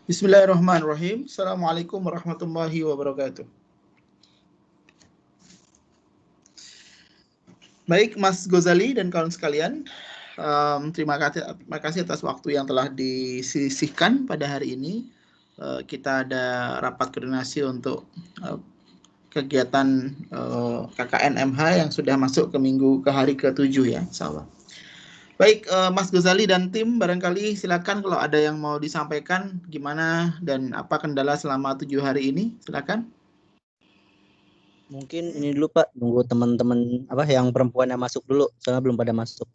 Bismillahirrahmanirrahim. Assalamualaikum warahmatullahi wabarakatuh. Baik, Mas Ghazali dan kawan sekalian, terima kasih atas waktu yang telah disisihkan pada hari ini. Kita ada rapat koordinasi untuk kegiatan KKN MH yang sudah masuk ke hari ke-7 ya, insyaallah. Baik, Mas Ghazali dan tim, barangkali silakan kalau ada yang mau disampaikan gimana dan apa kendala selama 7 hari ini, silakan. Mungkin ini dulu Pak, nunggu teman-teman yang perempuan yang masuk dulu, soalnya belum pada masuk.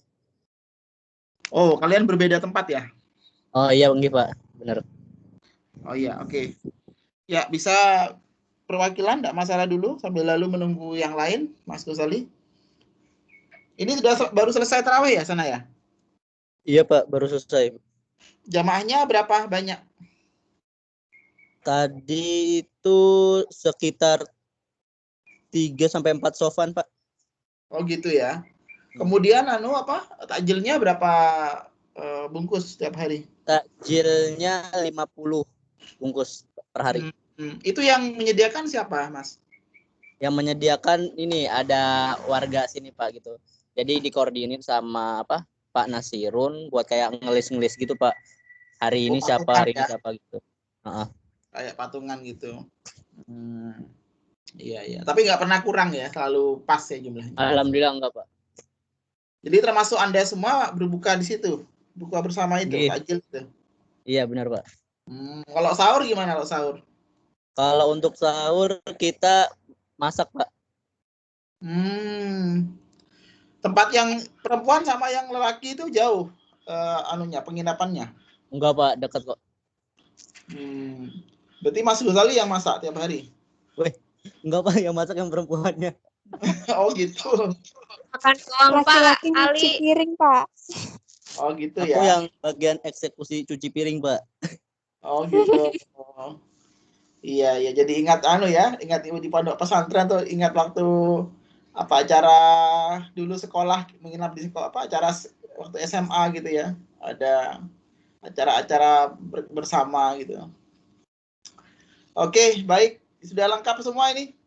Oh, kalian berbeda tempat ya? Oh iya Pak, benar. Oh iya, oke. Ya, bisa perwakilan, enggak masalah dulu sambil lalu menunggu yang lain, Mas Ghazali. Ini baru selesai tarawih ya sana ya? Iya Pak, baru selesai. Jamaahnya berapa banyak? Tadi itu sekitar 3-4 sofan Pak. Oh gitu ya. Kemudian takjilnya berapa bungkus setiap hari? Takjilnya 50 bungkus per hari. Itu yang menyediakan siapa, Mas? Yang menyediakan ini ada warga sini Pak gitu. Jadi dikoordinir sama Pak Nasirun buat kayak ngelis-ngelis gitu Pak. Hari ini siapa, hari ini siapa gitu. Kayak patungan gitu. Iya. Tapi nggak pernah kurang ya, selalu pas ya jumlahnya. Alhamdulillah enggak Pak. Jadi termasuk Anda semua berbuka di situ, buka bersama itu, takjil itu. Iya benar Pak. Kalau sahur gimana kalau sahur? Kalau untuk sahur kita masak Pak. Tempat yang perempuan sama yang lelaki itu jauh penginapannya? Enggak Pak, dekat kok. Berarti Mas Ghazali yang masak tiap hari? Enggak Pak, yang masak yang perempuannya. Oh gitu. Makan uang Pak, cuci piring Pak. Oh gitu ya. Aku yang bagian eksekusi cuci piring Pak. Oh gitu. Iya, jadi ingat ingat ibu di pondok pesantren tuh, ingat waktu acara dulu sekolah, menginap di sekolah, acara waktu SMA gitu ya, ada acara-acara bersama gitu. Oke, baik, sudah lengkap semua ini?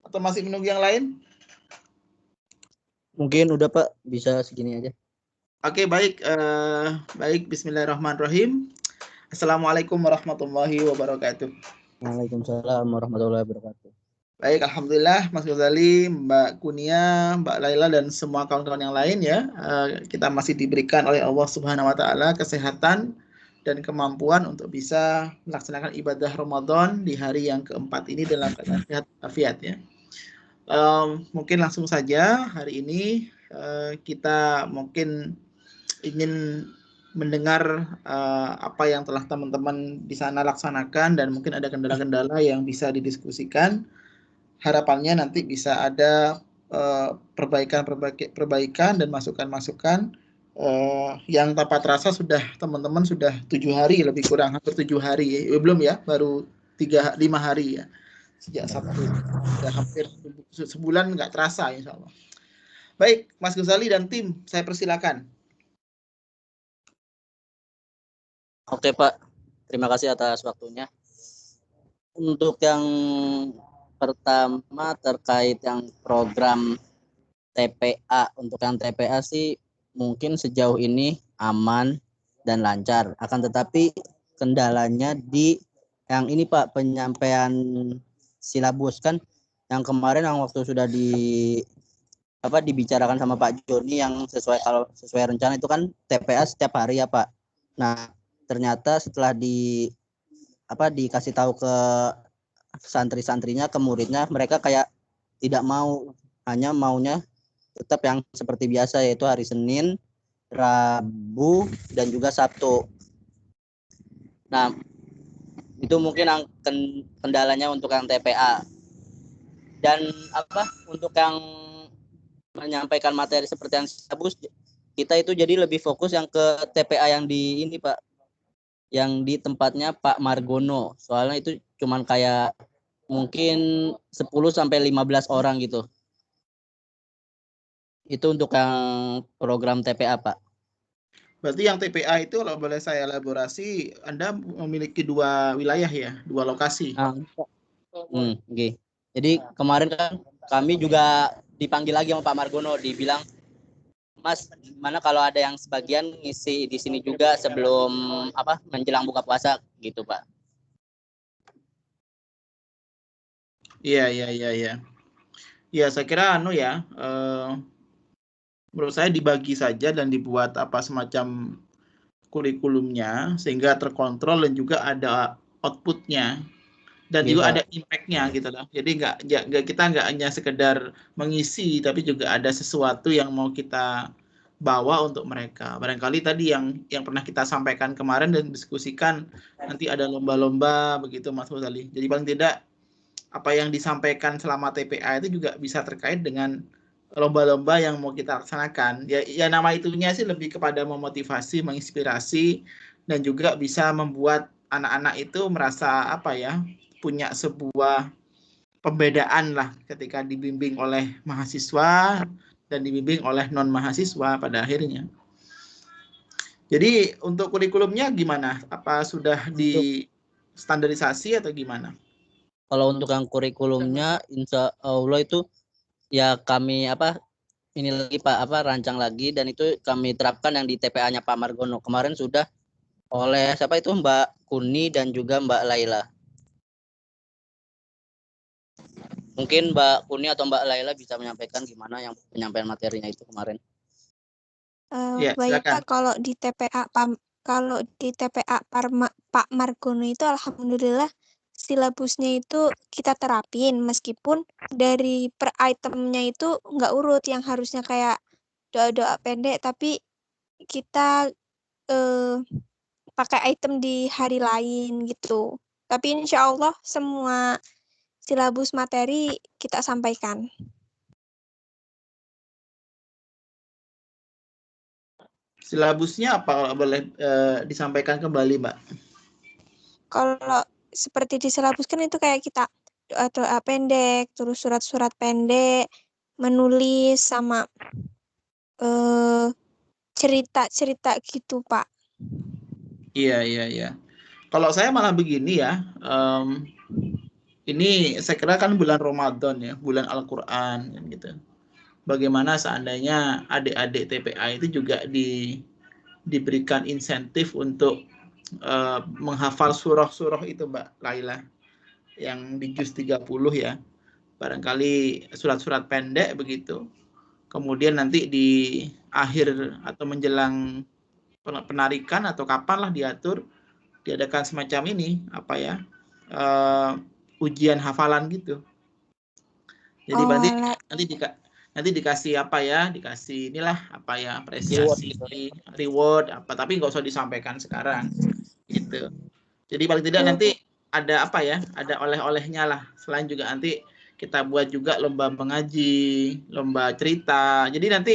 Atau masih menunggu yang lain? Mungkin udah Pak, bisa segini aja. Oke, baik. Bismillahirrahmanirrahim. Assalamualaikum warahmatullahi wabarakatuh. Waalaikumsalam warahmatullahi wabarakatuh. Baik, alhamdulillah Mas Ghazali, Mbak Kunia, Mbak Laila dan semua kawan-kawan yang lain ya. Kita masih diberikan oleh Allah Subhanahu wa taala kesehatan dan kemampuan untuk bisa melaksanakan ibadah Ramadan di hari yang keempat ini dalam keadaan sehat afiat ya. Mungkin langsung saja hari ini kita mungkin ingin mendengar apa yang telah teman-teman di sana laksanakan dan mungkin ada kendala-kendala yang bisa didiskusikan. Harapannya nanti bisa ada perbaikan dan masukan-masukan yang tanpa terasa teman-teman sudah 7 hari lebih kurang, hampir 7 hari belum ya, baru 5 hari ya sejak Sabtu, sudah hampir sebulan nggak terasa insya Allah. Baik, Mas Ghazali dan tim, saya persilakan. Oke Pak, terima kasih atas waktunya. Untuk yang pertama terkait yang program TPA, untuk yang TPA sih mungkin sejauh ini aman dan lancar. Akan tetapi kendalanya di yang ini Pak, penyampaian silabus kan yang kemarin yang waktu sudah dibicarakan sama Pak Joni yang sesuai rencana itu kan TPA setiap hari ya Pak. Nah, ternyata setelah dikasih tahu ke santri-santrinya, ke muridnya, mereka kayak tidak mau, hanya maunya tetap yang seperti biasa, yaitu hari Senin, Rabu, dan juga Sabtu. Nah, itu mungkin kendalanya untuk yang TPA. Dan untuk yang menyampaikan materi seperti yang silabus, kita itu jadi lebih fokus yang ke TPA yang di ini Pak, yang di tempatnya Pak Margono. Soalnya itu cuman kayak mungkin 10-15 orang gitu. Itu untuk yang program TPA Pak. Berarti yang TPA itu kalau boleh saya elaborasi, Anda memiliki 2 wilayah ya, 2 lokasi. Nah, nggih. Jadi kemarin kan kami juga dipanggil lagi sama Pak Margono, dibilang, Mas, gimana kalau ada yang sebagian ngisi di sini juga sebelum menjelang buka puasa gitu, Pak. Iya. Ya, saya kira menurut saya dibagi saja dan dibuat semacam kurikulumnya sehingga terkontrol dan juga ada outputnya dan Nggih, juga Pak. ada impact-nya gitu loh. Jadi kita nggak hanya sekedar mengisi, tapi juga ada sesuatu yang mau kita bawa untuk mereka. Barangkali tadi yang pernah kita sampaikan kemarin dan diskusikan, nanti ada lomba-lomba begitu Mas Muzali. Jadi paling tidak apa yang disampaikan selama TPA itu juga bisa terkait dengan lomba-lomba yang mau kita laksanakan. Ya nama itunya sih lebih kepada memotivasi, menginspirasi, dan juga bisa membuat anak-anak itu merasa punya sebuah pembedaan lah ketika dibimbing oleh mahasiswa dan dibimbing oleh non mahasiswa pada akhirnya. Jadi untuk kurikulumnya gimana? Apa sudah di standarisasi atau gimana? Kalau untuk yang kurikulumnya, insya Allah itu ya kami ini lagi Pak rancang lagi, dan itu kami terapkan yang di TPA-nya Pak Margono. Kemarin sudah oleh siapa itu, Mbak Kuni dan juga Mbak Laila. Mungkin Mbak Kuni atau Mbak Laila bisa menyampaikan gimana yang penyampaian materinya itu kemarin. Ya, Baik silakan. Pak, kalau di TPA Pak Margono itu alhamdulillah silabusnya itu kita terapin, meskipun dari per itemnya itu nggak urut, yang harusnya kayak doa-doa pendek, tapi kita pakai item di hari lain gitu. Tapi insya Allah semua silabus materi kita sampaikan. Silabusnya apa kalau boleh disampaikan kembali, Mbak? Kalau seperti disilabuskan itu kayak kita doa-doa pendek, terus surat-surat pendek, menulis, sama cerita-cerita gitu, Pak. Iya. Kalau saya malah begini ya, ini saya kira kan bulan Ramadan ya, bulan Al-Quran gitu. Bagaimana seandainya adik-adik TPA itu juga diberikan insentif untuk menghafal surah-surah itu, Mbak Laila, yang di juz 30 ya. Barangkali surat-surat pendek begitu. Kemudian nanti di akhir atau menjelang penarikan atau kapan lah diatur, diadakan semacam ini ujian hafalan gitu. Jadi berarti nanti dikasih dikasih apresiasi, reward tapi nggak usah disampaikan sekarang gitu. Jadi paling tidak nanti ada ada oleh-olehnya lah. Selain juga nanti kita buat juga lomba mengaji, lomba cerita. Jadi nanti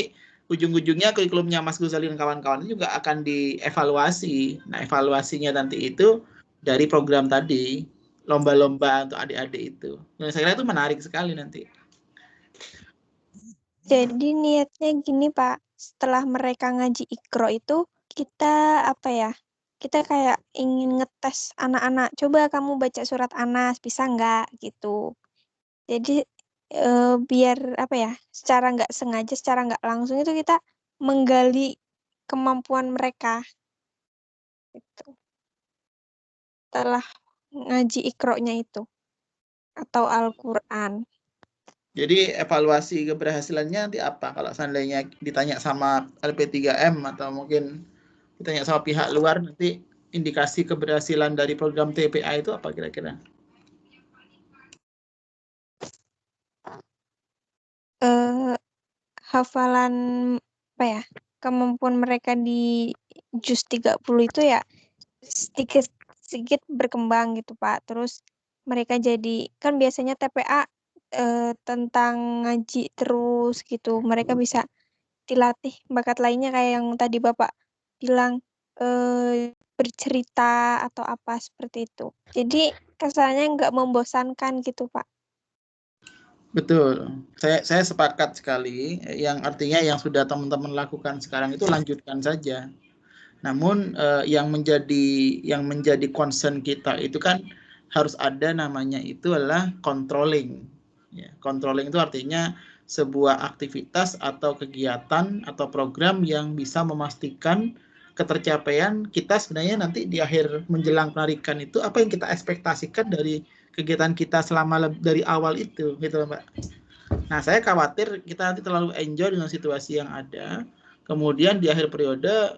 ujung-ujungnya kurikulumnya Mas Ghazali dan kawan-kawan juga akan dievaluasi. Nah, evaluasinya nanti itu dari program tadi, lomba-lomba untuk adik-adik itu. Nah, saya kira itu menarik sekali nanti. Jadi niatnya gini, Pak. Setelah mereka ngaji Iqra itu, kita kita kayak ingin ngetes anak-anak. Coba kamu baca surat Anas, bisa nggak gitu. Jadi biar secara nggak sengaja, secara nggak langsung itu kita menggali kemampuan mereka. Gitu. Setelah ngaji Iqra-nya itu atau Al-Quran. Jadi evaluasi keberhasilannya nanti apa? Kalau seandainya ditanya sama LP3M atau mungkin ditanya sama pihak luar, nanti indikasi keberhasilan dari program TPA itu apa kira-kira? Hafalan kemampuan mereka di juz 30 itu ya sedikit berkembang gitu, Pak. Terus mereka jadi, kan biasanya TPA tentang ngaji terus gitu. Mereka bisa dilatih bakat lainnya kayak yang tadi Bapak bilang, bercerita atau apa seperti itu. Jadi kesannya nggak membosankan gitu, Pak. Betul, saya sepakat sekali. Yang artinya yang sudah teman-teman lakukan sekarang itu lanjutkan saja. Namun yang menjadi concern kita itu kan harus ada namanya itu adalah controlling. Ya, controlling itu artinya sebuah aktivitas atau kegiatan atau program yang bisa memastikan ketercapaian kita sebenarnya nanti di akhir menjelang penarikan itu apa yang kita ekspektasikan dari kegiatan kita selama dari awal itu, gitu Mbak. Nah, saya khawatir kita nanti terlalu enjoy dengan situasi yang ada. Kemudian di akhir periode,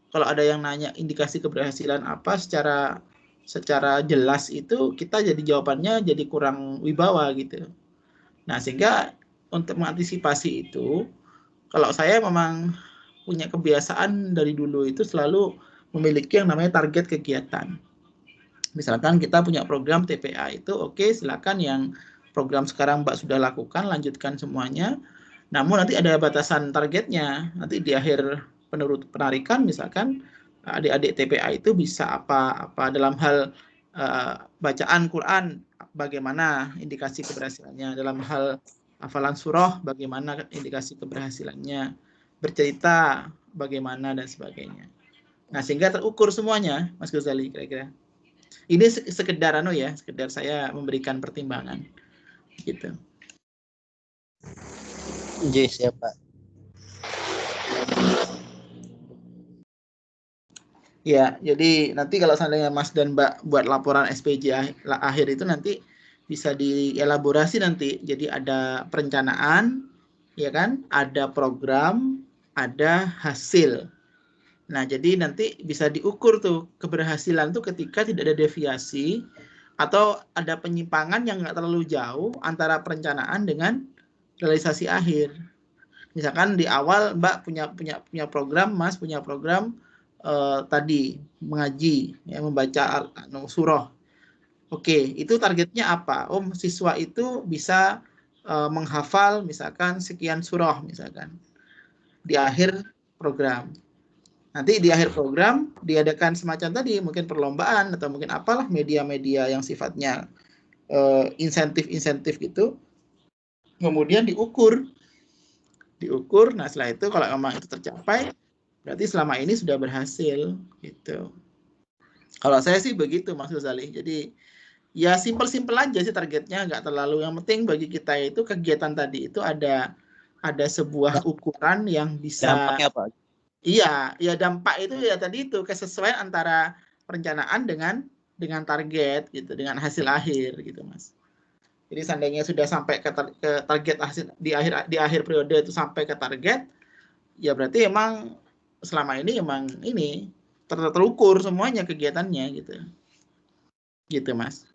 kalau ada yang nanya indikasi keberhasilan apa secara jelas itu, kita jadi jawabannya jadi kurang wibawa gitu. Nah, sehingga untuk mengantisipasi itu, kalau saya memang punya kebiasaan dari dulu itu selalu memiliki yang namanya target kegiatan. Misalkan kita punya program TPA itu, oke, silakan yang program sekarang Mbak sudah lakukan, lanjutkan semuanya. Namun nanti ada batasan targetnya. Nanti di akhir penarikan misalkan adik-adik TPA itu bisa apa dalam hal bacaan Quran, bagaimana indikasi keberhasilannya, dalam hal hafalan surah bagaimana indikasi keberhasilannya, bercerita bagaimana dan sebagainya. Nah, sehingga terukur semuanya, Mas Ghazali kira-kira. Ini sekedar sekedar saya memberikan pertimbangan gitu. Yes, ya Pak. Ya, jadi nanti kalau seandainya Mas dan Mbak buat laporan SPJ akhir itu nanti bisa dielaborasi nanti. Jadi ada perencanaan, ya kan? Ada program, ada hasil. Nah, jadi nanti bisa diukur tuh keberhasilan tuh ketika tidak ada deviasi atau ada penyimpangan yang nggak terlalu jauh antara perencanaan dengan realisasi akhir. Misalkan di awal Mbak punya program, Mas punya program tadi mengaji, ya, membaca surah. Oke, itu targetnya apa? Oh, siswa itu bisa menghafal misalkan sekian surah misalkan di akhir program. Nanti di akhir program diadakan semacam tadi mungkin perlombaan atau mungkin apalah media-media yang sifatnya insentif gitu. Kemudian diukur. Nah setelah itu kalau memang itu tercapai, berarti selama ini sudah berhasil gitu. Kalau saya sih begitu Mas Ghazali. Jadi ya simpel-simpel aja sih targetnya, nggak terlalu. Yang penting bagi kita itu kegiatan tadi itu ada sebuah ukuran yang bisa. Dampaknya apa? Iya, ya dampak itu ya tadi itu kesesuaian antara perencanaan dengan target gitu, dengan hasil akhir gitu, Mas. Jadi seandainya sudah sampai ke target hasil di akhir periode itu sampai ke target, ya berarti emang selama ini emang ini terukur semuanya kegiatannya gitu. Gitu, Mas.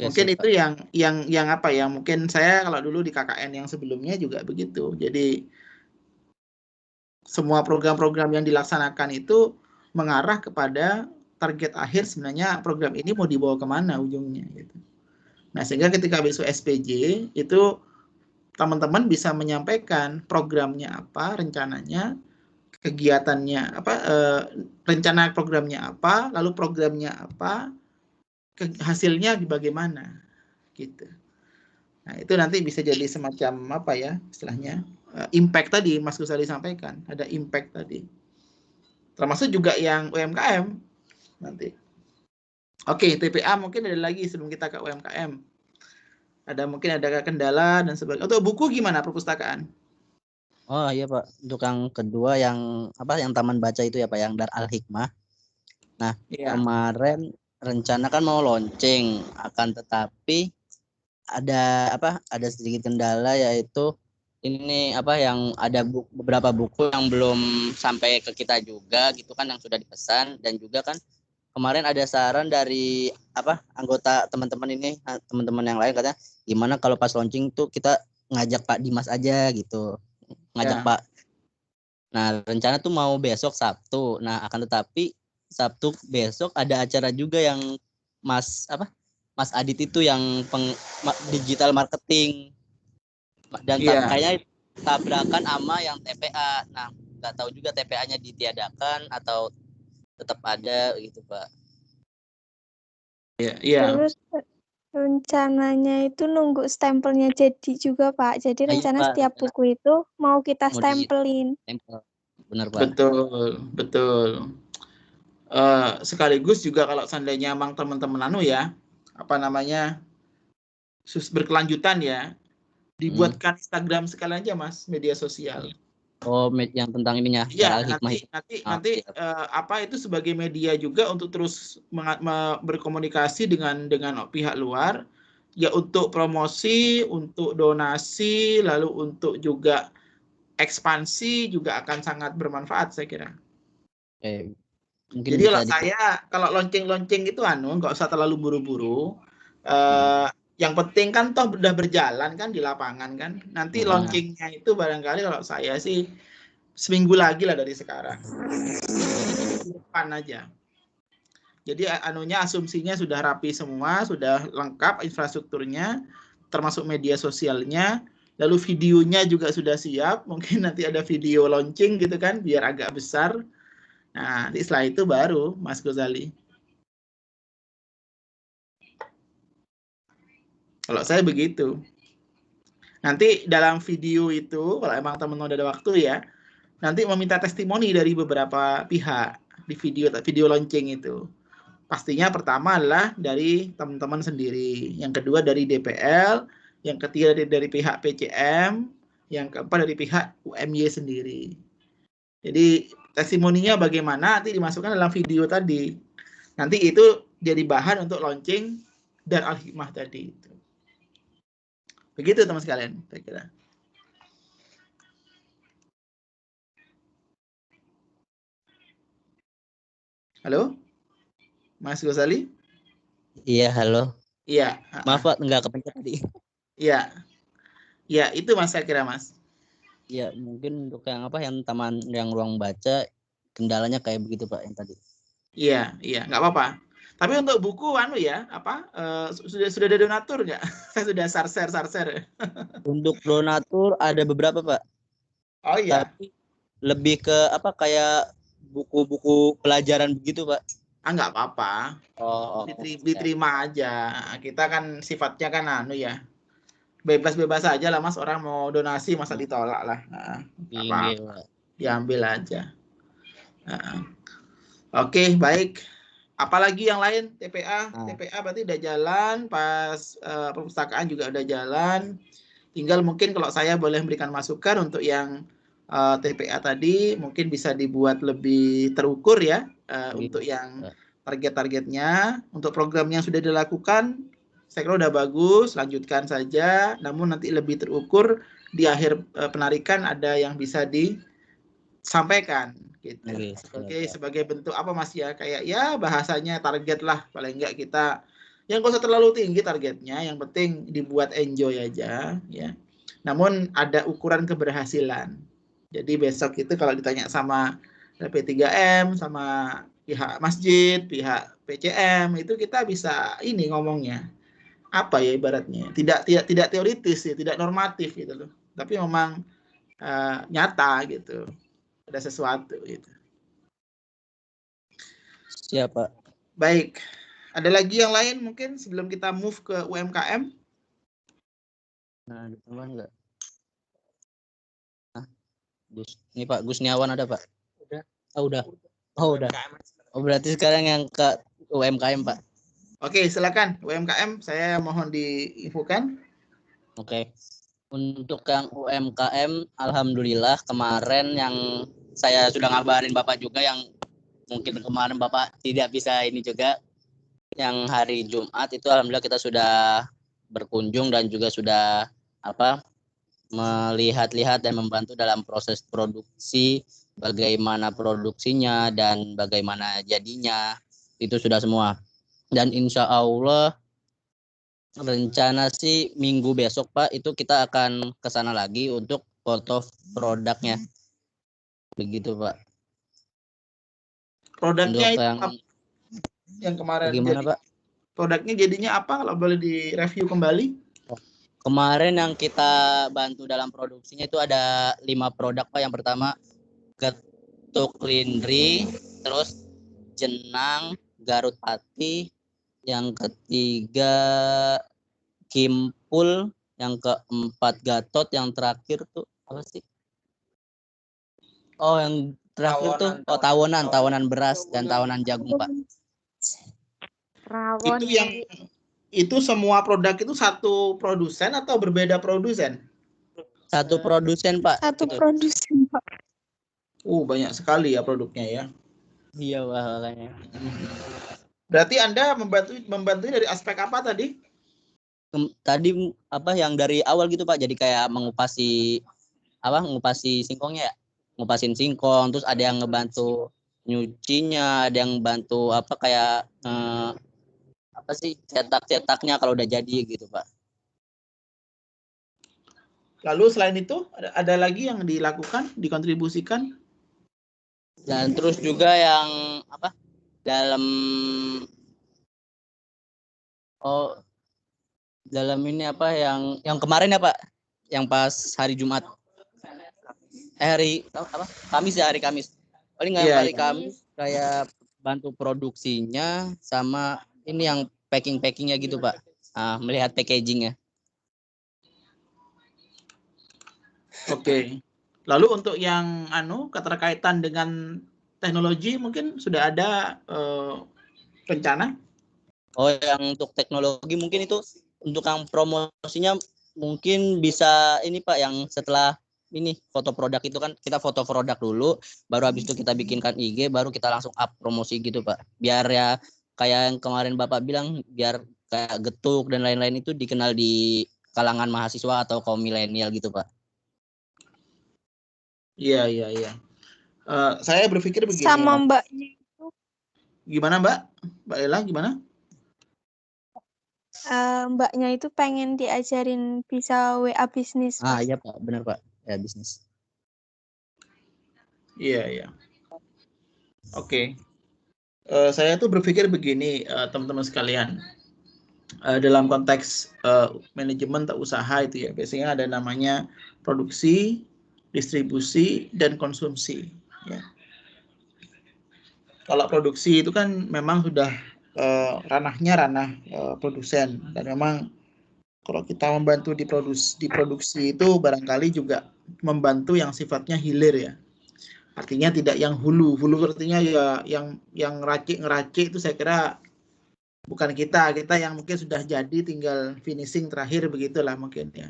Mungkin itu yang apa ya? Mungkin saya kalau dulu di KKN yang sebelumnya juga begitu. Jadi semua program-program yang dilaksanakan itu mengarah kepada target akhir sebenarnya program ini mau dibawa kemana ujungnya gitu. Nah sehingga ketika besok SPJ itu teman-teman bisa menyampaikan programnya apa, rencananya, kegiatannya apa, rencana programnya apa, lalu programnya apa, hasilnya bagaimana gitu. Nah itu nanti bisa jadi semacam apa ya istilahnya, impact tadi Mas Ghazali sampaikan, ada impact tadi. Termasuk juga yang UMKM nanti. Oke, TPA mungkin ada lagi sebelum kita ke UMKM. Mungkin ada kendala dan sebagainya. Untuk buku gimana perpustakaan? Oh iya Pak, untuk yang kedua yang Taman Baca itu ya Pak, yang Dar Al Hikmah. Nah, Ya. Kemarin rencana kan mau launching, akan tetapi ada sedikit kendala, yaitu ini yang ada beberapa buku yang belum sampai ke kita juga gitu kan, yang sudah dipesan. Dan juga kan kemarin ada saran dari anggota teman-teman yang lain, katanya gimana kalau pas launching tuh kita ngajak Pak Dimas aja gitu, ngajak Pak. Nah rencana tuh mau besok Sabtu. Nah akan tetapi Sabtu besok ada acara juga yang Mas Adit itu yang digital marketing, dan kayaknya tabrakan sama yang TPA. Nah nggak tahu juga TPA-nya ditiadakan atau tetap ada gitu Pak. Iya. Terus rencananya itu nunggu stempelnya jadi juga Pak. Jadi rencana setiap buku itu mau kita stempelin. Benar Pak. Betul, betul. Sekaligus juga kalau seandainya emang teman-teman ya, apa namanya, berkelanjutan ya, dibuatkan Instagram sekalian aja Mas, media sosial. Oh, yang tentang ininya, Iya, Al-Hikmah itu. nanti apa itu sebagai media juga untuk terus berkomunikasi dengan pihak luar, ya untuk promosi, untuk donasi, lalu untuk juga ekspansi juga akan sangat bermanfaat saya kira. Mungkin Jadi bisa kalau lonceng-lonceng itu nggak usah terlalu buru-buru. Yang penting kan toh udah berjalan kan di lapangan kan. Nanti loncengnya itu barangkali kalau saya sih seminggu lagi lah dari sekarang. Depan aja. Jadi asumsinya sudah rapi semua, sudah lengkap infrastrukturnya, termasuk media sosialnya, lalu videonya juga sudah siap. Mungkin nanti ada video launching gitu kan, biar agak besar. Nah, nanti setelah itu baru Mas Ghazali. Kalau saya begitu. Nanti dalam video itu, kalau emang teman-teman ada waktu ya, nanti meminta testimoni dari beberapa pihak di video launching itu. Pastinya pertama adalah dari teman-teman sendiri, yang kedua dari DPL, yang ketiga dari pihak PCM, yang keempat dari pihak UMY sendiri. Jadi testimoninya bagaimana nanti dimasukkan dalam video tadi. Nanti itu jadi bahan untuk launching dan Al-Hikmah tadi. Begitu teman sekalian, saya kira. Halo? Mas Ghazali? Iya, halo. Iya. Maaf Pak, nggak kepencet tadi. Iya. Ya, itu Mas saya kira Mas. Ya, mungkin untuk yang taman yang ruang baca kendalanya kayak begitu Pak yang tadi. Iya, nggak apa-apa. Tapi untuk buku sudah ada donatur nggak? Saya sudah sarser. Untuk donatur ada beberapa Pak. Oh iya. Tapi lebih ke kayak buku-buku pelajaran begitu Pak. Nggak apa-apa. Diterima aja. Kita kan sifatnya kan ya. Bebas-bebas aja lah Mas, orang mau donasi masa ditolak lah. Apa-apa. Diambil aja. Oke, baik. Apalagi yang lain? TPA berarti udah jalan, pas perpustakaan juga udah jalan. Tinggal mungkin kalau saya boleh memberikan masukan untuk yang TPA tadi, mungkin bisa dibuat lebih terukur ya, untuk yang target-targetnya. Untuk program yang sudah dilakukan, saya kira udah bagus, lanjutkan saja. Namun nanti lebih terukur di akhir penarikan ada yang bisa disampaikan. Gitu. Oke, sebagai bentuk apa Mas ya, kayak ya bahasanya target lah, paling enggak kita yang nggak usah terlalu tinggi targetnya, yang penting dibuat enjoy aja ya. Namun ada ukuran keberhasilan. Jadi besok itu kalau ditanya sama P3M, sama pihak masjid, pihak PCM, itu kita bisa ini ngomongnya apa ya ibaratnya, tidak teoritis ya, tidak normatif gitu loh, tapi memang nyata gitu, ada sesuatu gitu. Siapa? Baik, ada lagi yang lain mungkin sebelum kita move ke UMKM? Nah, teman nggak? Ini Pak Gusniawan ada Pak? Udah. Oh udah. Oh berarti sekarang yang ke UMKM Pak? Oke, silakan UMKM, saya mohon diinfokan. Oke. Untuk yang UMKM, alhamdulillah kemarin yang saya sudah ngabarin Bapak juga, yang mungkin kemarin Bapak tidak bisa ini juga, yang hari Jumat itu alhamdulillah kita sudah berkunjung dan juga sudah melihat-lihat dan membantu dalam proses produksi, bagaimana produksinya dan bagaimana jadinya, itu sudah semua. Dan insya Allah rencana sih minggu besok Pak itu kita akan ke sana lagi untuk foto produknya. Begitu Pak. Produknya itu yang kemarin gimana Pak? Produknya jadinya apa kalau boleh direview kembali? Kemarin yang kita bantu dalam produksinya itu ada 5 produk Pak. Yang pertama getuk lindri, terus jenang, Garut Pati, yang ketiga Kimpul, yang keempat Gatot, yang terakhir tuh apa sih? Oh, yang terakhir tuh tawanan beras dan tawanan jagung, Pak. Rawon. Itu semua produk itu satu produsen atau berbeda produsen? Satu produsen, Pak. Satu Gitu. produsen, Pak. Banyak sekali ya produknya ya. Iya, Pak, makanya. Berarti Anda membantu dari aspek apa tadi? Tadi apa yang dari awal gitu, Pak, jadi kayak ngupasi singkongnya ya, ngupasin singkong, terus ada yang ngebantu nyucinya, ada yang bantu apa kayak cetaknya kalau udah jadi gitu, Pak. Lalu selain itu ada lagi yang dilakukan, dikontribusikan? Dan terus juga yang apa dalam ini apa yang kemarin ya, Pak, yang pas hari Jumat, hari Kamis ya, hari Kamis paling nggak, hari Kamis kayak bantu produksinya sama ini yang packingnya gitu, Pak. Melihat packagingnya. Oke. Lalu untuk yang keterkaitan dengan teknologi mungkin sudah ada rencana? Yang untuk teknologi mungkin itu untuk yang promosinya mungkin bisa ini, Pak, yang setelah ini foto produk itu kan kita foto produk dulu, baru habis itu kita bikinkan IG, baru kita langsung up promosi gitu, Pak. Biar ya kayak yang kemarin Bapak bilang, biar kayak Getuk dan lain-lain itu dikenal di kalangan mahasiswa atau kaum milenial gitu, Pak. Iya. Saya berpikir begini. Sama Mbaknya itu. Gimana, Mbak? Mbak Lela gimana? Mbaknya itu pengen diajarin bisa WA bisnis. Iya, Pak, benar, Pak. Ya, bisnis. Iya. Oke. Saya tuh berpikir begini, teman-teman sekalian. Dalam konteks manajemen atau usaha itu ya, biasanya ada namanya produksi, distribusi, dan konsumsi. Ya. Kalau produksi itu kan memang sudah ranahnya ranah produsen, dan memang kalau kita membantu di produksi itu barangkali juga membantu yang sifatnya hilir ya. Artinya tidak yang hulu artinya ya yang ngeracik itu saya kira bukan kita yang mungkin sudah jadi tinggal finishing terakhir begitulah mungkin ya.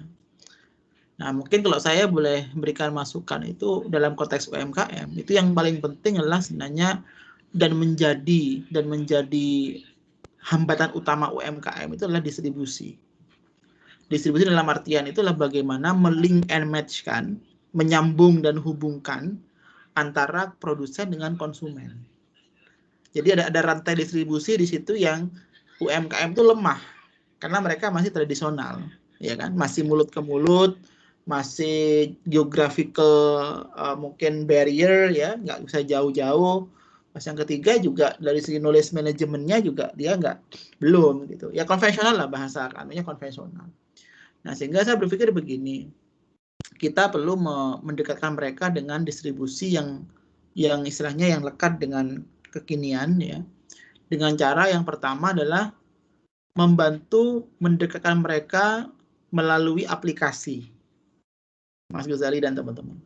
Nah, mungkin kalau saya boleh berikan masukan itu dalam konteks UMKM, itu yang paling penting adalah sebenarnya dan menjadi hambatan utama UMKM itu adalah distribusi. Distribusi dalam artian itulah bagaimana melink and match-kan, menyambung dan hubungkan antara produsen dengan konsumen. Jadi ada rantai distribusi di situ yang UMKM itu lemah karena mereka masih tradisional, ya kan? Masih mulut ke mulut, masih geographical mungkin barrier ya, nggak bisa jauh-jauh. Mas yang ketiga juga dari segi knowledge manajemennya juga dia belum gitu. Ya konvensional lah bahasa kanunya konvensional. Nah, sehingga saya berpikir begini, kita perlu mendekatkan mereka dengan distribusi yang istilahnya yang lekat dengan kekinian ya. Dengan cara yang pertama adalah membantu mendekatkan mereka melalui aplikasi. Mas Ghazali dan teman-teman.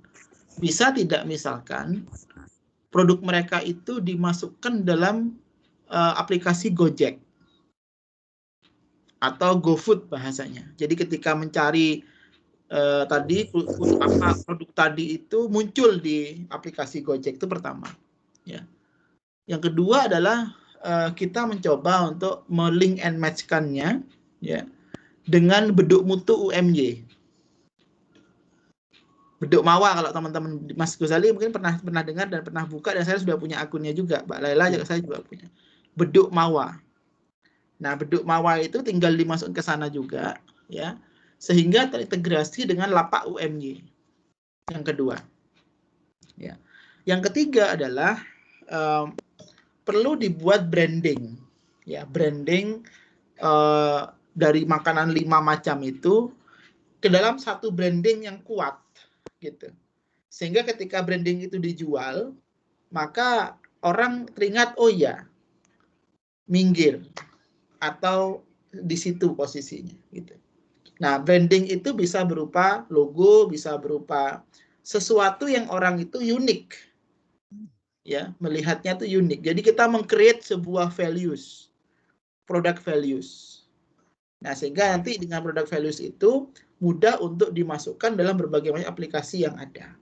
Bisa tidak misalkan produk mereka itu dimasukkan dalam aplikasi Gojek atau GoFood bahasanya. Jadi ketika mencari tadi apa produk tadi itu muncul di aplikasi Gojek itu pertama. Ya. Yang kedua adalah kita mencoba untuk melink and match-kannya ya dengan beduk mutu UMY. Beduk Mawa kalau teman-teman Mas Ghazali mungkin pernah dengar dan pernah buka, dan saya sudah punya akunnya juga. Mbak Laila juga saya juga punya. Beduk Mawa. Nah, beduk Mawa itu tinggal dimasukkan ke sana juga ya. Sehingga terintegrasi dengan lapak UMY. Yang kedua. Ya. Yang ketiga adalah perlu dibuat branding. Ya, branding dari makanan 5 macam itu ke dalam satu branding yang kuat gitu. Sehingga ketika branding itu dijual, maka orang teringat, oh ya, minggir atau di situ posisinya gitu. Nah, branding itu bisa berupa logo, bisa berupa sesuatu yang orang itu unik. ya, melihatnya tuh unik. Jadi kita meng-create sebuah values, product values. Nah, sehingga nanti dengan product values itu mudah untuk dimasukkan dalam berbagai macam aplikasi yang ada.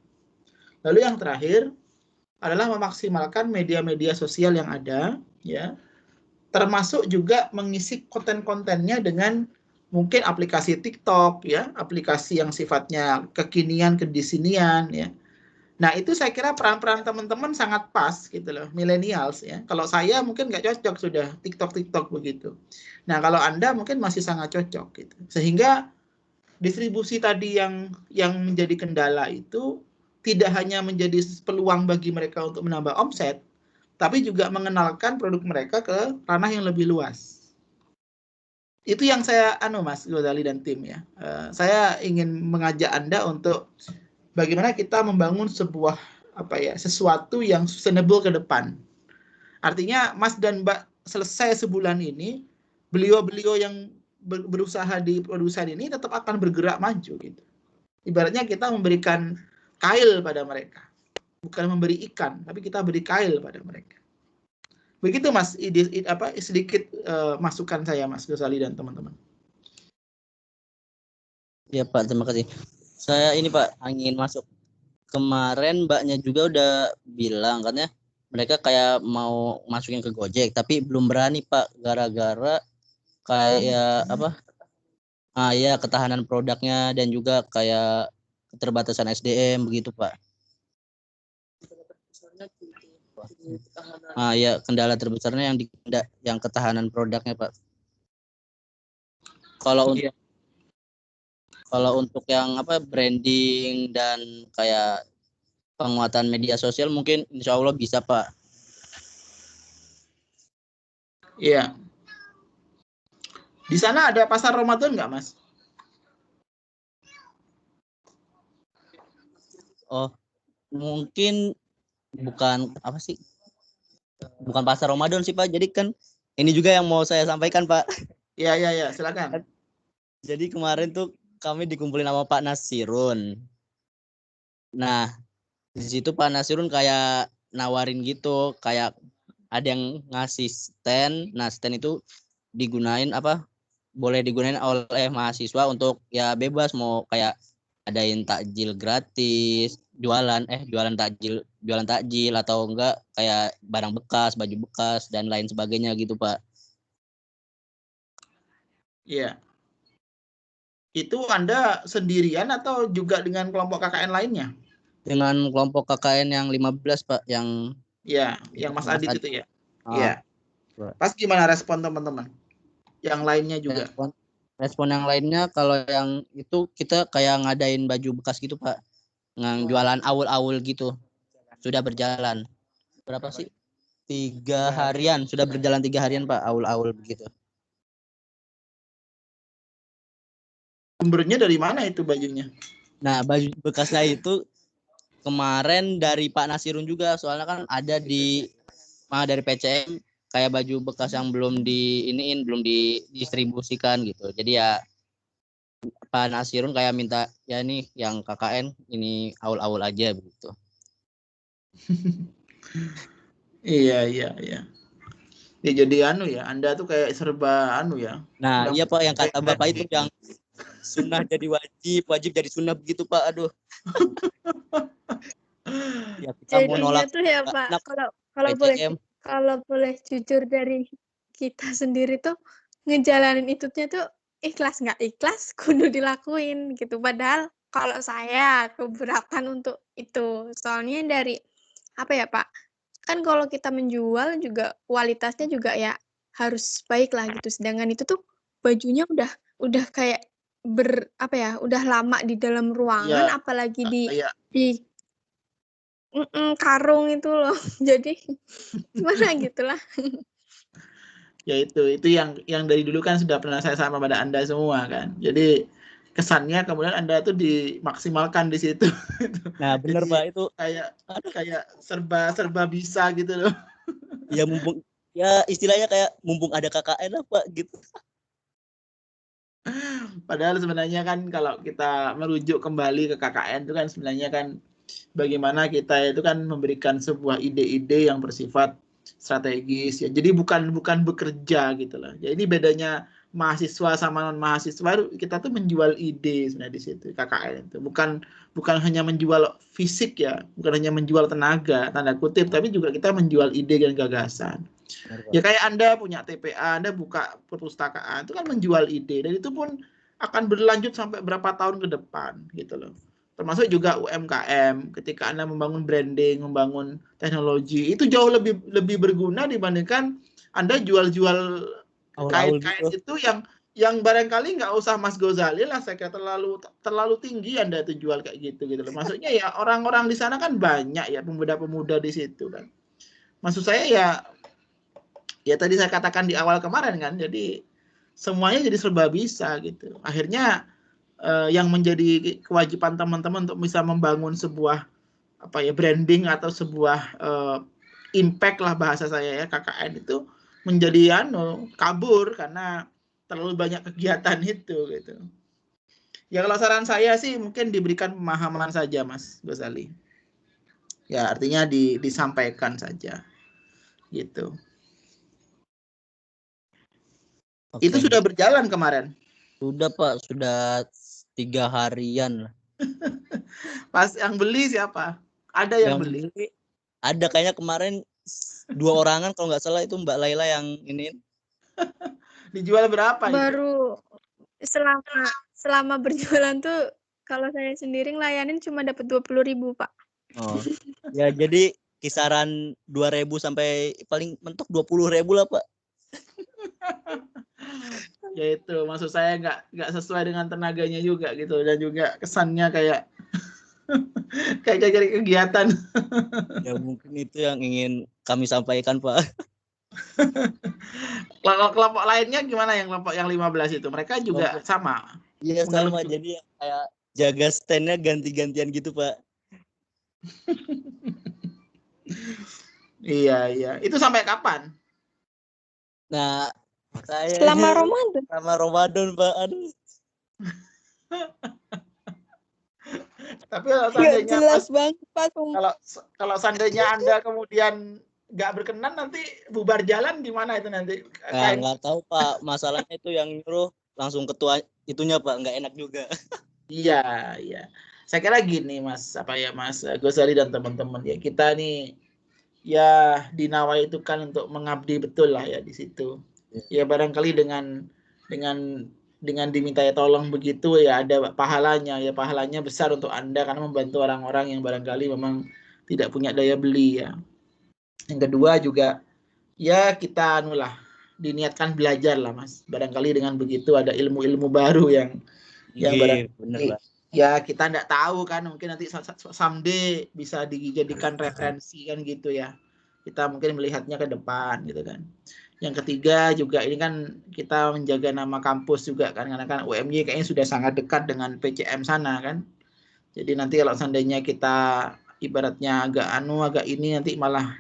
Lalu yang terakhir adalah memaksimalkan media-media sosial yang ada, ya, termasuk juga mengisi konten-kontennya dengan mungkin aplikasi TikTok, ya, aplikasi yang sifatnya kekinian, kedisinian, ya. Nah, itu saya kira peran-peran teman-teman sangat pas gitu loh, millennials ya. Kalau saya mungkin nggak cocok sudah TikTok begitu. Nah, kalau Anda mungkin masih sangat cocok gitu. Sehingga distribusi tadi yang menjadi kendala itu tidak hanya menjadi peluang bagi mereka untuk menambah omset, tapi juga mengenalkan produk mereka ke ranah yang lebih luas. Itu yang saya Mas Ghazali dan tim ya. Saya ingin mengajak Anda untuk bagaimana kita membangun sebuah sesuatu yang sustainable ke depan. Artinya Mas dan Mbak selesai sebulan ini, beliau-beliau yang berusaha di produsen ini tetap akan bergerak maju gitu. Ibaratnya kita memberikan kail pada mereka. Bukan memberi ikan, tapi kita beri kail pada mereka. Begitu Mas, sedikit masukan saya Mas Ghazali dan teman-teman. Ya Pak, terima kasih. Saya ini Pak ingin masuk. Kemarin Mbaknya juga udah bilang katanya mereka kayak mau masukin ke Gojek, tapi belum berani Pak gara-gara kayak ya ketahanan produknya dan juga kayak keterbatasan SDM begitu Pak. Ya kendala terbesarnya yang ketahanan produknya Pak. Kalau untuk yang branding dan kayak penguatan media sosial mungkin insya Allah bisa Pak. Iya. Di sana ada pasar Ramadan nggak Mas? Oh, mungkin bukan bukan pasar Ramadan sih Pak. Jadi kan ini juga yang mau saya sampaikan Pak. Iya, silakan. Jadi kemarin tuh kami dikumpulin sama Pak Nasirun. Nah, di situ Pak Nasirun kayak nawarin gitu, kayak ada yang ngasih stand. Nah, stand itu boleh digunain oleh mahasiswa untuk ya bebas mau kayak adain takjil gratis, jualan takjil atau enggak kayak barang bekas, baju bekas dan lain sebagainya gitu Pak. Iya. Itu Anda sendirian atau juga dengan kelompok KKN lainnya? Dengan kelompok KKN yang 15 Pak, yang Mas Adit itu ya. Iya. Pas gimana respon teman-teman? Yang lainnya juga. Respon yang lainnya kalau yang itu kita kayak ngadain baju bekas gitu Pak. Jualan awul-awul gitu. Sudah berjalan. Berapa sih? 3 harian. Sudah berjalan 3 harian Pak, awul-awul begitu. Sumbernya dari mana itu bajunya? Nah, baju bekasnya itu kemarin dari Pak Nasirun juga, soalnya kan ada dari PCM kayak baju bekas yang belum didistribusikan gitu. Jadi ya Pak Nasirun kayak minta ya nih yang KKN ini awul-awul aja begitu. Iya. Ya jadi Anda tuh kayak serba ya. Nah, iya Pak, yang kata Bapak itu yang sunnah jadi wajib jadi sunnah begitu Pak. Aduh. Ya, kita mau nolak tuh ya Pak. Kalau boleh jujur dari kita sendiri tuh ngejalanin itunya tuh ikhlas nggak ikhlas kudu dilakuin gitu. Padahal kalau saya keberatan untuk itu. Soalnya dari Pak? Kan kalau kita menjual juga kualitasnya juga ya harus baik lah gitu. Sedangkan itu tuh bajunya udah kayak udah lama di dalam ruangan, apalagi di karung itu loh. Jadi gimana gitulah. Ya itu yang dari dulu kan sudah pernah saya sama pada Anda semua kan. Jadi kesannya kemudian Anda tuh dimaksimalkan di situ. Nah, benar Pak, itu kayak serba bisa gitu loh. Ya mumpung ya istilahnya kayak mumpung ada KKN lah Pak gitu. Padahal sebenarnya kan kalau kita merujuk kembali ke KKN itu kan sebenarnya kan bagaimana kita itu kan memberikan sebuah ide-ide yang bersifat strategis ya. Jadi bukan bekerja gitu lah. Jadi bedanya mahasiswa sama non mahasiswa, kita tuh menjual ide sebenarnya di situ KKN itu. Bukan hanya menjual fisik ya, bukan hanya menjual tenaga tanda kutip, tapi juga kita menjual ide dan gagasan. Ya kayak Anda punya TPA, Anda buka perpustakaan, itu kan menjual ide, dan itu pun akan berlanjut sampai berapa tahun ke depan gitu loh. Termasuk juga UMKM, ketika Anda membangun branding, membangun teknologi, itu jauh lebih berguna dibandingkan Anda jual-jual kain-kain itu yang barangkali nggak usah Mas Ghazali lah, saya kira terlalu tinggi Anda itu jual kayak gitu loh. Maksudnya ya orang-orang di sana kan banyak ya, pemuda-pemuda di situ kan. Maksud saya ya tadi saya katakan di awal kemarin kan, jadi semuanya jadi serba bisa gitu. Akhirnya yang menjadi kewajiban teman-teman untuk bisa membangun sebuah branding atau sebuah impact lah bahasa saya ya, KKN itu menjadi kabur karena terlalu banyak kegiatan itu gitu. Ya kalau saran saya sih mungkin diberikan pemahaman saja Mas Ghazali. Ya artinya disampaikan saja gitu. Oke. Itu sudah berjalan kemarin? Sudah Pak, sudah 3 harian. Pas yang beli siapa? Ada yang beli? Ada kayaknya kemarin 2 orangan kalau nggak salah, itu Mbak Laila yang ini. Dijual berapa? Baru itu? Selama berjualan tuh kalau saya sendiri ngelayanin cuma dapat 20.000 Pak. Oh ya, jadi kisaran 2.000 sampai paling mentok 20.000 lah Pak. Ya itu maksud saya nggak sesuai dengan tenaganya juga gitu, dan juga kesannya kayak cari kegiatan. Ya mungkin itu yang ingin kami sampaikan Pak. Kelompok lainnya gimana, yang kelompok yang 15 itu? Mereka juga sama? Iya sama, jadi kayak jaga standnya ganti-gantian gitu Pak. Iya. Itu sampai kapan? Nah, saya selama Ramadan. Selama Ramadan Pak. Aduh. Tapi kalau seandainya jelas banget Pak. Kalau seandainya Anda kemudian nggak berkenan, nanti bubar jalan gimana itu nanti? Nggak tahu Pak, masalahnya itu yang nyuruh langsung ketua itunya Pak, nggak enak juga. Iya. Saya kira gini Mas Ghazali dan teman-teman ya, kita nih ya dinawai itu kan untuk mengabdi betul lah ya di situ. Ya barangkali dengan diminta tolong begitu ya ada pahalanya, ya pahalanya besar untuk Anda karena membantu orang-orang yang barangkali memang tidak punya daya beli ya. Yang kedua juga ya kita diniatkan belajar lah Mas. Barangkali dengan begitu ada ilmu-ilmu baru yang bener, ya kita enggak tahu kan, mungkin nanti someday bisa dijadikan referensi kan gitu ya. Kita mungkin melihatnya ke depan gitu kan. Yang ketiga juga ini kan kita menjaga nama kampus juga kan, karena kan UMY kayaknya sudah sangat dekat dengan PCM sana kan. Jadi nanti kalau seandainya kita ibaratnya agak ini, nanti malah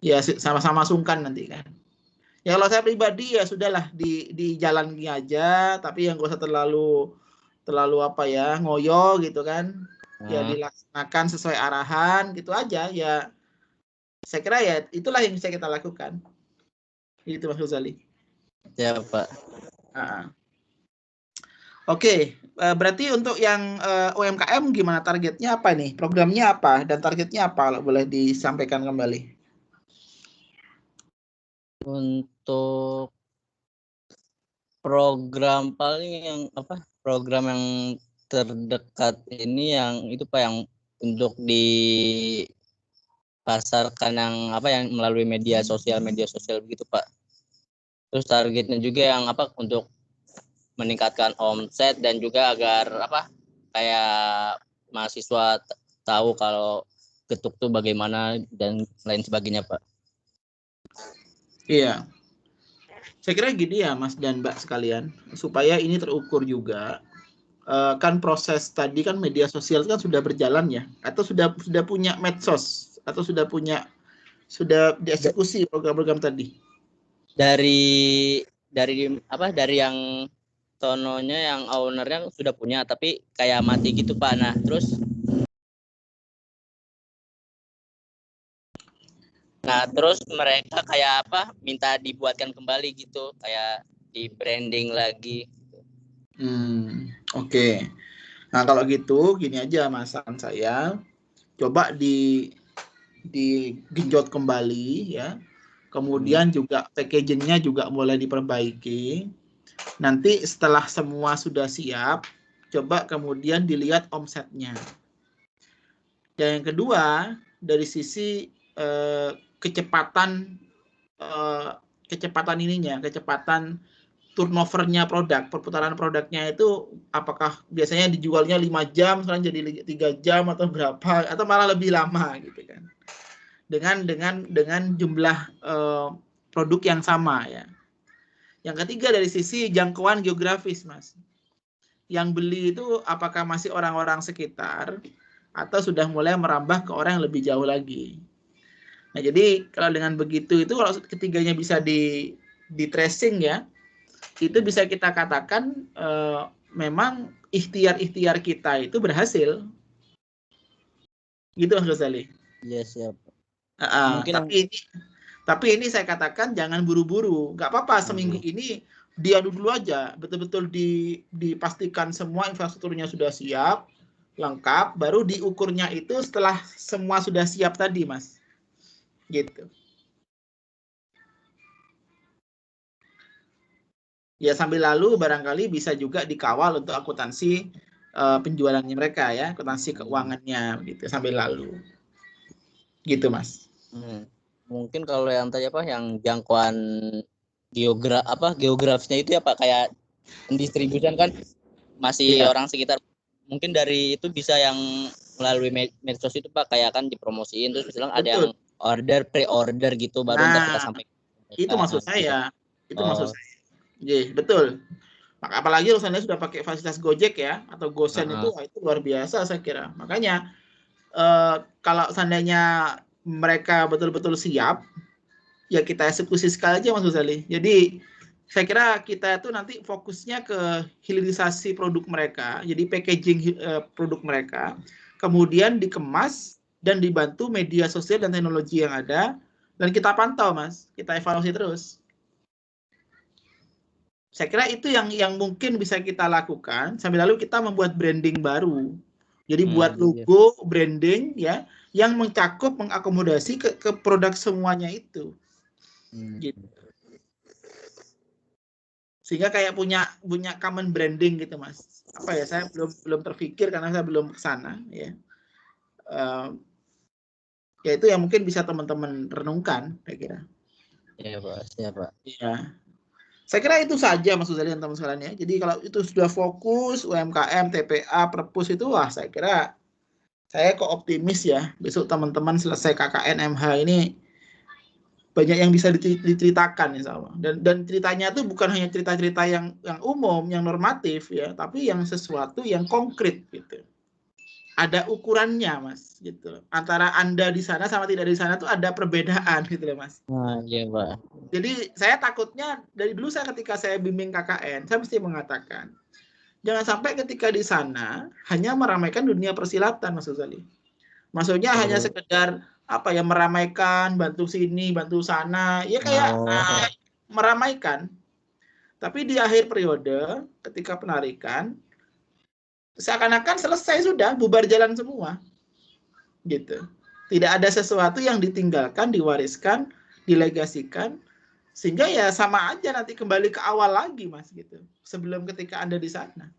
ya sama-sama sungkan nanti kan. Ya kalau saya pribadi ya sudahlah di jalan aja, tapi yang gak usah terlalu ngoyo gitu kan. Ya dilaksanakan sesuai arahan gitu aja ya. Saya kira ya itulah yang bisa kita lakukan. Itu Mas Ghazali. Ya Pak. Oke, berarti untuk yang UMKM gimana, targetnya apa nih? Programnya apa dan targetnya apa, kalau boleh disampaikan kembali? Untuk program program yang terdekat ini yang itu Pak, yang untuk dipasarkan yang melalui media sosial begitu Pak. Terus targetnya juga yang untuk meningkatkan omset dan juga agar kayak mahasiswa tahu kalau getuk tuh bagaimana dan lain sebagainya Pak. Iya. Saya kira gini ya Mas dan Mbak sekalian, supaya ini terukur juga. Kan proses tadi kan media sosial kan sudah berjalan ya, atau sudah punya medsos, atau sudah dieksekusi program-program tadi. Dari yang tononya, yang ownernya sudah punya tapi kayak mati gitu Pak. Nah terus Nah, terus mereka kayak apa? Minta dibuatkan kembali gitu, kayak di branding lagi. Oke. Nah, kalau gitu gini aja Mas, saran saya, coba digenjot kembali ya. Kemudian juga packagingnya juga mulai diperbaiki. Nanti setelah semua sudah siap, coba kemudian dilihat omsetnya. Dan yang kedua, dari sisi kecepatan kecepatan turnovernya produk, perputaran produknya itu apakah biasanya dijualnya 5 jam, sekarang jadi 3 jam atau berapa, atau malah lebih lama gitu kan. Dengan jumlah produk yang sama ya. Yang ketiga dari sisi jangkauan geografis, Mas. Yang beli itu apakah masih orang-orang sekitar atau sudah mulai merambah ke orang yang lebih jauh lagi. Nah, jadi kalau dengan begitu itu kalau ketiganya bisa di tracing ya, itu bisa kita katakan memang ikhtiar-ikhtiar kita itu berhasil. Gitu Mas Ghazali. Iya, siap. Mungkin tapi ini saya katakan jangan buru-buru. Nggak apa-apa seminggu ini diadu dulu aja, betul-betul dipastikan semua infrastrukturnya sudah siap, lengkap, baru diukurnya itu setelah semua sudah siap tadi, Mas. Gitu. Ya sambil lalu barangkali bisa juga dikawal untuk akuntansi penjualannya mereka ya, akuntansi keuangannya gitu sambil lalu. Gitu, Mas. Mungkin kalau yang tadi apa yang jangkauan geografisnya itu ya Pak, kayak pendistribusian kan masih orang sekitar, mungkin dari itu bisa yang melalui medsos itu Pak, kayak kan dipromosiin terus misalnya ada yang pre-order gitu baru ntar kita sampai. Itu maksud saya. Itu maksud saya. Iya, betul. Apalagi urusannya sudah pakai fasilitas Gojek ya atau GoSend itu luar biasa saya kira. Makanya kalau seandainya mereka betul-betul siap, ya kita eksekusi sekali aja Mas Ghazali. Jadi saya kira kita itu nanti fokusnya ke hilirisasi produk mereka, jadi packaging produk mereka, kemudian dikemas dan dibantu media sosial dan teknologi yang ada, dan kita pantau Mas, kita evaluasi terus. Saya kira itu yang mungkin bisa kita lakukan, sambil lalu kita membuat branding baru. Jadi buat logo, branding ya, yang mencakup, mengakomodasi ke produk semuanya itu. Gitu. Sehingga kayak punya common branding gitu Mas. Apa ya, saya belum terpikir karena saya belum ke sana ya. Ya itu yang mungkin bisa teman-teman renungkan, saya kira. Iya Pak, siap Pak. Iya. Saya kira itu saja Mas Ghazali dan teman sekalian ya. Jadi kalau itu sudah fokus UMKM, TPA, Perpus itu wah saya kira saya kok optimis ya. Besok teman-teman selesai KKN MH ini banyak yang bisa diceritakan insya Allah. Dan ceritanya itu bukan hanya cerita-cerita yang umum, yang normatif ya, tapi yang sesuatu yang konkret gitu. Ada ukurannya Mas gitu. Antara Anda di sana sama tidak di sana tuh ada perbedaan gitu loh Mas. Iya Pak. Jadi saya takutnya dari dulu ketika saya bimbing KKN, saya mesti mengatakan jangan sampai ketika di sana hanya meramaikan dunia persilatan Mas Ghazali. Maksudnya hanya sekedar apa ya, meramaikan, bantu sini, bantu sana, ya kayak meramaikan. Tapi di akhir periode ketika penarikan seakan-akan selesai sudah, bubar jalan semua. Gitu. Tidak ada sesuatu yang ditinggalkan, diwariskan, dilegasikan, sehingga ya sama aja nanti kembali ke awal lagi Mas gitu. Sebelum ketika Anda di sana.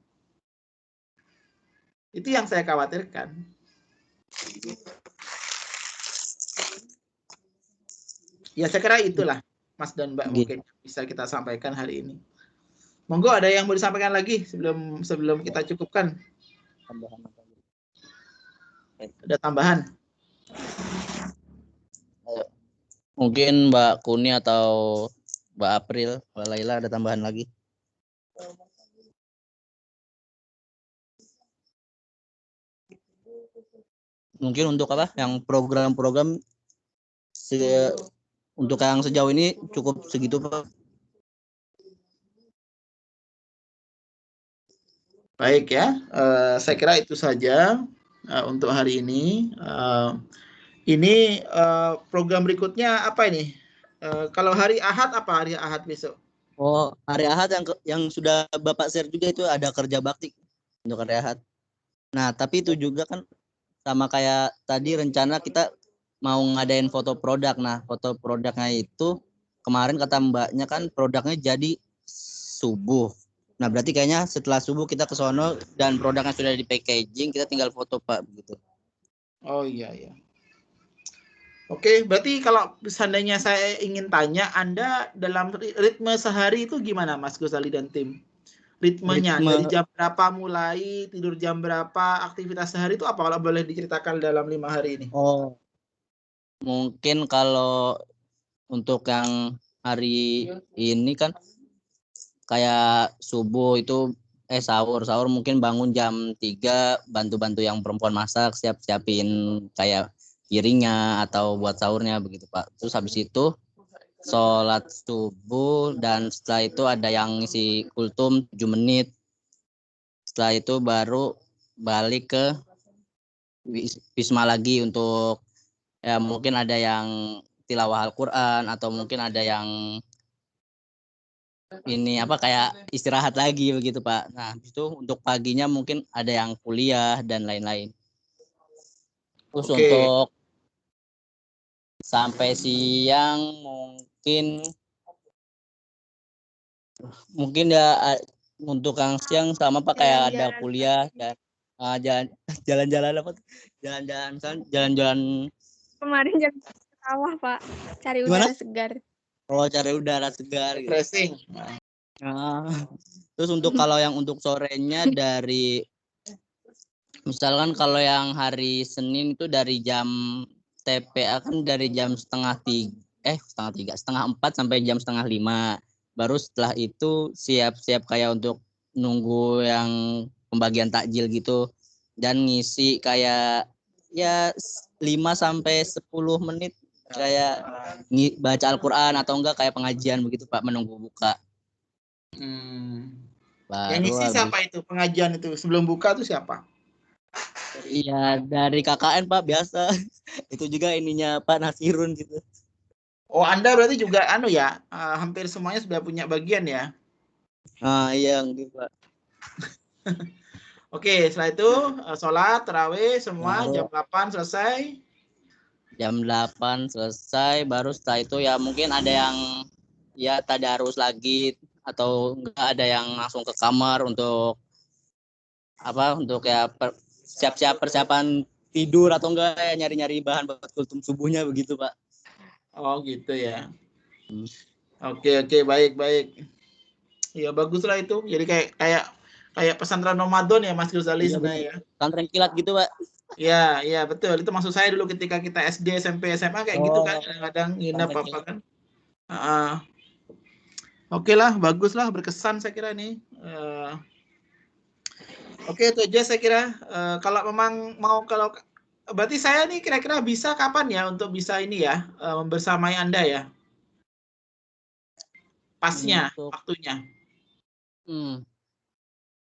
Itu yang saya khawatirkan. Ya saya kira itulah Mas dan Mbak mungkin bisa kita sampaikan hari ini. Monggo ada yang mau disampaikan lagi sebelum kita cukupkan? Ada tambahan? Mungkin Mbak Kuni atau Mbak April, Mbak Laila ada tambahan lagi? Mungkin untuk apa? Yang program-program untuk yang sejauh ini cukup segitu Pak. Baik ya, saya kira itu saja untuk hari ini. Ini program berikutnya apa ini? Kalau hari Ahad apa hari Ahad besok? Oh, hari Ahad yang sudah Bapak share juga itu ada kerja bakti untuk hari Ahad. Nah, tapi itu juga kan sama kayak tadi rencana kita mau ngadain foto produk. Nah, foto produknya itu kemarin kata Mbaknya kan produknya jadi subuh. Nah, berarti kayaknya setelah subuh kita ke sono dan produknya sudah di packaging, kita tinggal foto Pak begitu. Oh iya ya. Oke, berarti kalau seandainya saya ingin tanya, Anda dalam ritme sehari itu gimana, Mas Gozali dan tim? Ritmenya dari jam berapa mulai, tidur jam berapa, aktivitas sehari itu apa kalau boleh diceritakan dalam 5 hari ini? Oh, mungkin kalau untuk yang hari ini kan kayak subuh itu sahur mungkin bangun jam 3, bantu-bantu yang perempuan masak, siapin kayak piringnya atau buat sahurnya begitu Pak. Terus habis itu sholat subuh dan setelah itu ada yang ngisi kultum 7 menit. Setelah itu baru balik ke Wisma lagi untuk ya mungkin ada yang tilawah Al-Quran atau mungkin ada yang ini apa kayak istirahat lagi begitu Pak. Nah itu untuk paginya mungkin ada yang kuliah dan lain-lain. Terus untuk sampai siang mungkin ya untuk yang siang sama Pak kayak ada kuliah dan jalan-jalan apa? Jalan-jalan kemarin jam sawah Pak, cari udara segar. Oh, cari udara segar. Refreshing. Nah, terus untuk kalau yang untuk sorenya dari misalkan kalau yang hari Senin itu dari jam TPA kan dari jam setengah 4 sampai jam setengah 5. Baru setelah itu siap-siap kayak untuk nunggu yang pembagian takjil gitu dan ngisi kayak ya 5 sampai 10 menit kayak baca Al-Quran atau enggak kayak pengajian begitu Pak menunggu buka. Yang ngisi siapa itu pengajian itu sebelum buka itu siapa? Iya dari KKN Pak biasa. Itu juga ininya Pak Nasirun gitu. Oh Anda berarti juga ya hampir semuanya sudah punya bagian ya? Iya gitu Pak. Oke, setelah itu sholat, tarawih semua jam 8 selesai. Jam 8 selesai, baru setelah itu ya mungkin ada yang ya tadarus lagi atau enggak ada yang langsung ke kamar untuk apa untuk ya siap-siap persiapan tidur atau enggak ya nyari-nyari bahan buat kultum subuhnya begitu Pak. Oh gitu ya. Oke, baik. Ya baguslah itu. Jadi kayak pesantren Ramadan ya Mas Gozali sebenarnya ya. Pesantren kilat gitu Pak. Ya betul. Itu maksud saya dulu ketika kita SD, SMP, SMA kayak gitu kan kadang-kadang nginep apa kan. Oke lah, bagus lah, berkesan saya kira ini. Oke, itu aja saya kira. Kalau memang berarti saya nih kira-kira bisa kapan ya untuk bisa ini ya membersamai Anda ya? Pasnya, waktunya.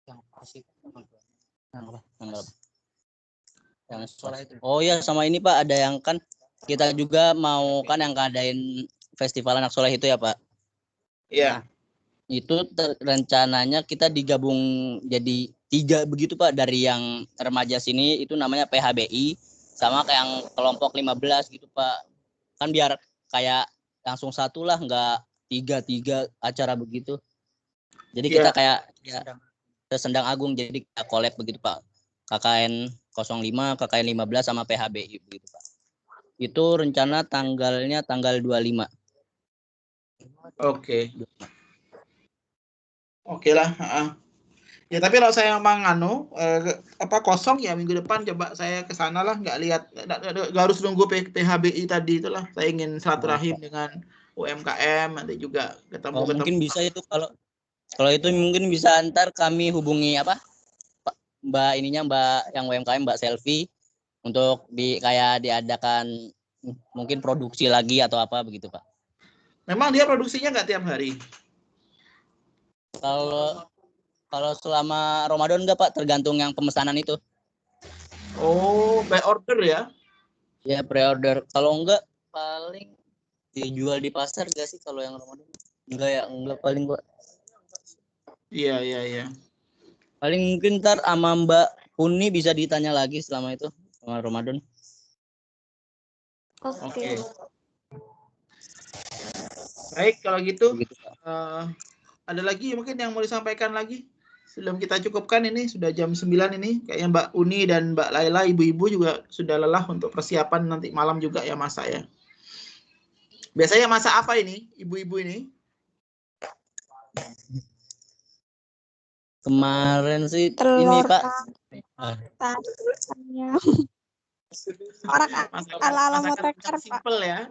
Yang pasti oh ya sama ini Pak ada yang kan kita juga mau kan yang ngadain festival anak soleh itu ya Pak. Iya. Nah, itu rencananya kita digabung jadi 3 begitu Pak dari yang remaja sini itu namanya PHBI sama kayak yang kelompok 15 gitu Pak. Kan biar kayak langsung satu lah nggak 3 acara begitu. Jadi kita kayak ya sendang agung jadi kita collab begitu Pak. KKN 05, KKN 15 sama PHBI begitu Pak. Itu rencana tanggalnya tanggal 25. Oke lah. Ya tapi kalau saya memang kosong ya minggu depan coba saya ke sana lah, nggak harus nunggu PHBI tadi itulah. Saya ingin silaturahim dengan UMKM nanti juga ketemu. Mungkin bisa itu kalau itu mungkin bisa antar kami hubungi Mbak yang UMKM Mbak Selfie untuk kayak diadakan mungkin produksi lagi atau apa begitu Pak. Memang dia produksinya nggak tiap hari? Kalau selama Ramadan enggak Pak, tergantung yang pemesanan itu. Oh, by order ya? Ya pre-order. Kalau enggak paling dijual di pasar gak sih kalau yang Ramadan? Enggak paling gua. Iya. Paling mungkin ntar sama Mbak Uni bisa ditanya lagi selama itu sama Ramadan. Oke. Baik kalau gitu. Begitu, Pak. Ada lagi mungkin yang mau disampaikan lagi? Sebelum kita cukupkan, ini sudah jam 9 ini. Kayaknya Mbak Uni dan Mbak Laila, ibu-ibu juga sudah lelah untuk persiapan nanti malam juga ya masak ya. Biasanya masak apa ini, ibu-ibu ini? Kemarin sih Telur ini Pak. ayam. Orang ala-ala moteker, Pak. Simple ya.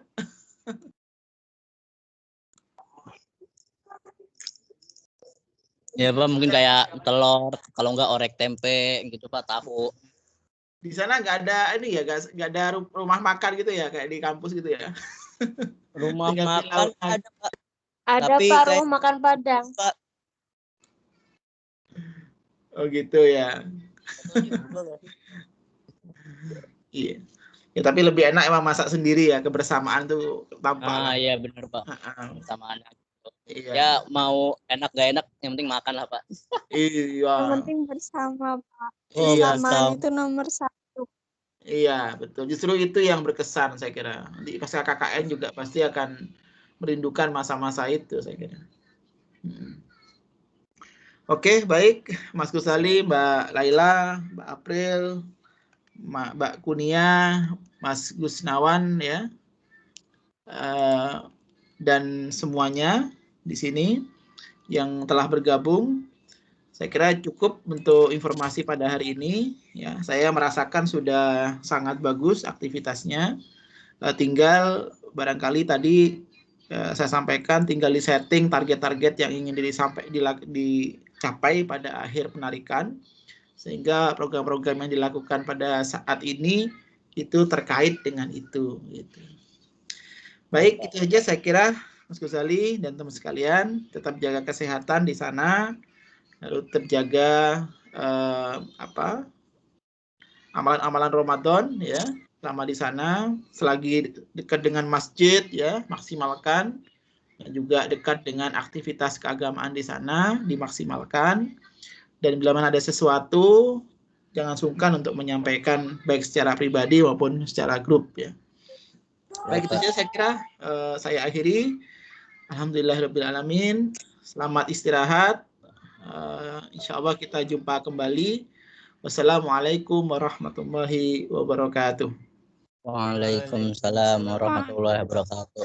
Ya Pak, mungkin kayak telur, kalau enggak orek tempe gitu Pak, tahu. Di sana nggak ada ini ya, nggak ada rumah makan gitu ya kayak di kampus gitu ya. Rumah makan ada Pak. Ada tapi Pak, kayak rumah makan Padang. Pak. Oh gitu ya. Iya. Ya tapi lebih enak emang masak sendiri ya, kebersamaan tuh tampak. Iya benar Pak. Kebersamaan. Iya. Ya mau enak gak enak, yang penting makan lah Pak. Iya. Yang penting bersama, Pak. Iya. Kebersamaan itu nomor 1. Iya, betul. Justru itu yang berkesan saya kira. Di pasca KKN juga pasti akan merindukan masa-masa itu saya kira. Oke, baik. Mas Gusali, Mbak Laila, Mbak April, Mbak Kunia, Mas Gusnawan ya. Dan semuanya di sini yang telah bergabung. Saya kira cukup untuk informasi pada hari ini. Ya, saya merasakan sudah sangat bagus aktivitasnya. Tinggal barangkali tadi saya sampaikan tinggal disetting target-target yang ingin dicapai pada akhir penarikan. Sehingga program-program yang dilakukan pada saat ini itu terkait dengan itu. Gitu. Baik, itu saja saya kira Mas Gusali dan teman sekalian. Tetap jaga kesehatan di sana. Lalu terjaga amalan-amalan Ramadan ya selama di sana, selagi dekat dengan masjid ya maksimalkan, dan juga dekat dengan aktivitas keagamaan di sana dimaksimalkan, dan bila mana ada sesuatu jangan sungkan untuk menyampaikan baik secara pribadi maupun secara grup ya. Baik, itu saja saya kira saya akhiri. Alhamdulillahirabbil alamin. Selamat istirahat. Insya Allah kita jumpa kembali. Wassalamualaikum warahmatullahi wabarakatuh. Waalaikumsalam warahmatullahi wabarakatuh.